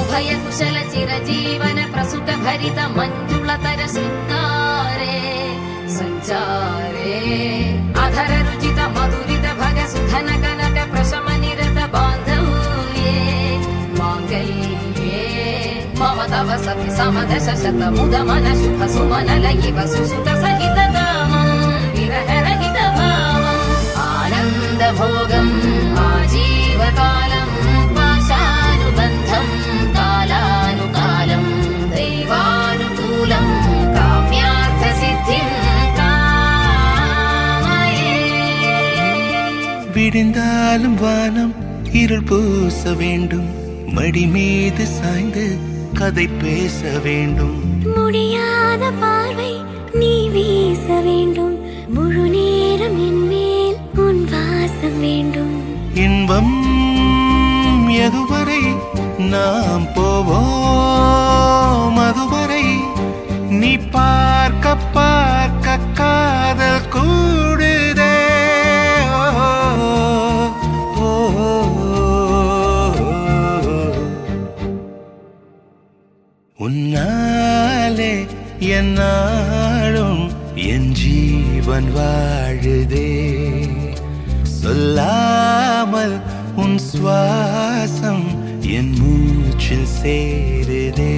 उभय कुशल चिरजीवन प्रसुख भरित मंजुलतर शृंगारे संचारे अधर रुचित मधुरित भग सुधन कनक प्रशम निरत बांधव्ये मांगल्ये मम तव सति समदश शत मुद मन शुभ सुमन लयिव सुसुत सहित कामं विरह रहित भावम् आनंद भोगम् आजीवकालं पाशानुबन्धं कालानुकालं दैवानुकूलं काम्यार्थ सिद्धिं कामये விடிந்தாலும் வானம் இருள் பூச வேண்டும் மடி மீது சாய்ந்து கதை பேச வேண்டும் முடியாத பார்வை நீ வீச வேண்டும் முழு நேரம் என் மேல் உன் வாசம் வேண்டும் இன்பம் எதுவரை நாம் போவோம் அதுவரை நீ பார்க்க பார்க்க காதல் கூடுதே ஓ, ஓ, உன்னாலே என்னாலும் என் ஜீவன் வாழுதே சொல்லாமல் உன் சுவாசம் என் மூச்சில் சேருதே